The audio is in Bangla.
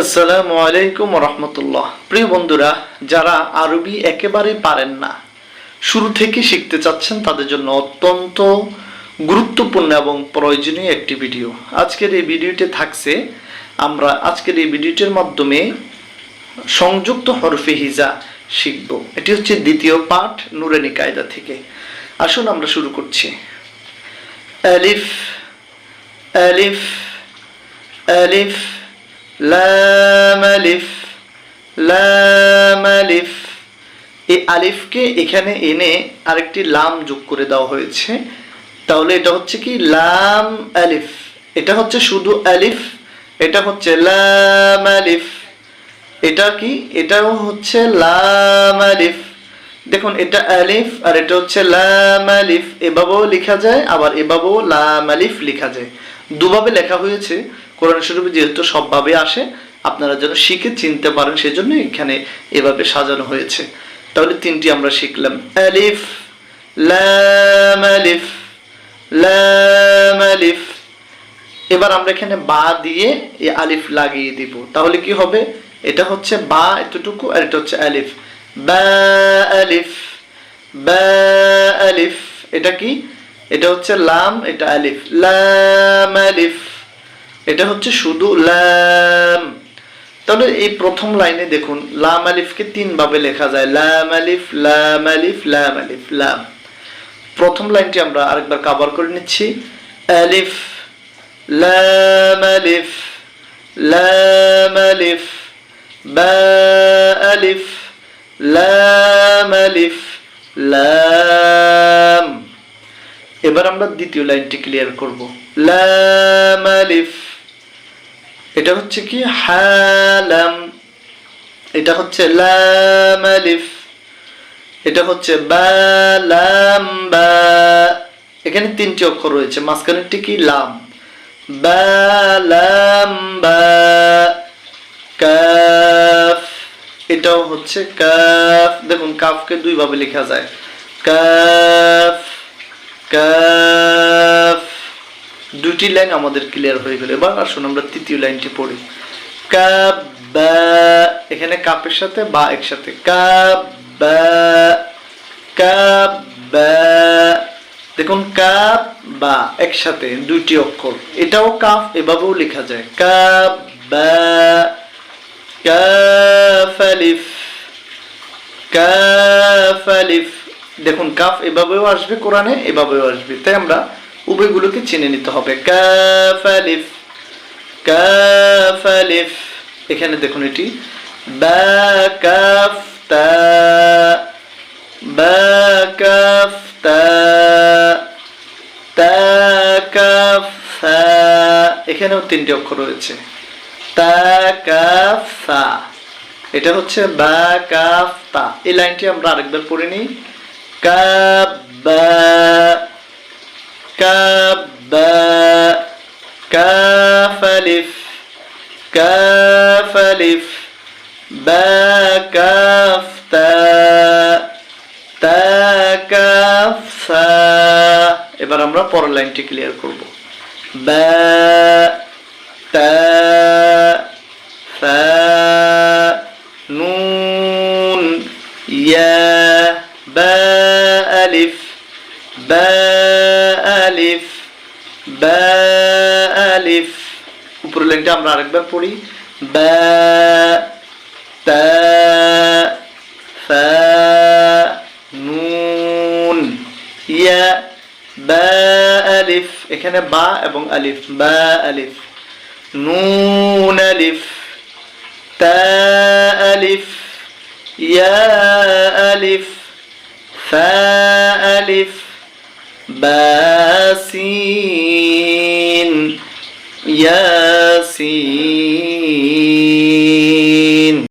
আসসালামু আলাইকুম রহমতুল্লাহ। প্রিয় বন্ধুরা, যারা আরবি একেবারে পারেন না, শুরু থেকে শিখতে চাচ্ছেন, তাদের জন্য অত্যন্ত গুরুত্বপূর্ণ এবং প্রয়োজনীয় একটি ভিডিও। আজকের এই ভিডিওতে থাকছে, আমরা আজকের এই ভিডিওটির মাধ্যমে সংযুক্ত হরফে হিজা শিখব। এটি হচ্ছে দ্বিতীয় পাঠ নুরানি কায়দা থেকে। আসুন আমরা শুরু করছি। আলিফ আলিফ আলিফ লাম আলিফ লাম আলিফ। এই আলিফকে এখানে এনে আরেকটি লাম যোগ করে দেওয়া হয়েছে, তাহলে এটা হচ্ছে কি লাম আলিফ। এটা হচ্ছে শুধু আলিফ, এটা হচ্ছে লাম আলিফ। এটা কি, এটাও হচ্ছে লাম আলিফ। দেখুন, এটা আলিফ আর এটা হচ্ছে লাম আলিফ। এভাবেও লেখা যায়, আবার এভাবেও লাম আলিফ লেখা যায়। দুভাবে লেখা হয়েছে। কোরআন শরীফে যেহেতু সবভাবে আসে, আপনারা যেন শিখে চিনতে পারেন, সেজন্য এখানে এভাবে সাজানো হয়েছে। তাহলে তিনটি আমরা শিখলাম, আলিফ লাম আলিফ লাম আলিফ। এবার আমরা এখানে বা দিয়ে এই আলিফ লাগিয়ে দিব, তাহলে কি হবে? এটা হচ্ছে বা এতটুকু, আর এটা হচ্ছে আলিফ। বা আলিফ বা আলিফ। এটা কি? এটা হচ্ছে লাম, এটা আলিফ। লাম আলিফ, এটা হচ্ছে শুধু লাম। তাহলে এই প্রথম লাইনে দেখুন, লাম আলিফকে তিন ভাবে লেখা যায়, লাম আলিফ লাম আলিফ লাম আলিফ লাম। প্রথম লাইনটি আমরা আরেকবার কভার করে নিচ্ছি, আলিফ লাম আলিফ লাম আলিফ বা আলিফ লাম আলিফ লাম। এবার আমরা দ্বিতীয় লাইনটি ক্লিয়ার করব, লাম আলিফ। এটা হচ্ছে কি হালাম। এটা হচ্ছে লাম আলিফ। এটা হচ্ছে বা লাম বা। এখানে তিনটি অক্ষর রয়েছে, মাঝখানেরটি কি লাম। বা লাম বা। কাফ, এটাও হচ্ছে কাফ। দেখুন, কাফকে দুই ভাবে লেখা যায়, কাফ কাফ। দুটি লাইন আমাদের ক্লিয়ার হয়ে গেল। এবার আসুন আমরা তৃতীয় লাইনটি পড়ি, কাব বা। এখানে কাপের সাথে বা একসাথে, কাব বা কাব বা। দেখুন, কাব বা একসাথে দুইটি অক্ষর, এটাও কাফ, এভাবেও লেখা যায়, কাব বা কাফ আলিফ কাফ আলিফ। দেখুন, কাফ এভাবেও আসবে কোরআনে, এভাবেও আসবে, তাই আমরা উভয়গুলোকে চিনে নিতে হবে, কাফ আলিফ কাফ আলিফ। এখানে দেখুন, এটি বা কাফ তা বা কাফ তা তা কাফ সা। এখানেও তিনটি অক্ষর রয়েছে, তা কাফ সা। এটা হচ্ছে বা কাফ তা। এই লাইনটি আমরা আরেকবার পড়ে নিই, কাব বা কাব বা কাফ আলিফ কাফ আলিফ বা কাফ তা তা কাফ সা। এবার আমরা পরের লাইনটি ক্লিয়ার করব, বা তা সা নুন ইয়া বা আলিফ বা আলিফ বা আলিফ। উপরের লাইনটা আমরা আরেকবার পড়ি, বা তা সা নুন ইয়া বা আলিফ। এখানে বা এবং আলিফ, বা আলিফ নুন আলিফ তা আলিফ ইয়া আলিফ ফা আলিফ বা সিন ইয়াসিন।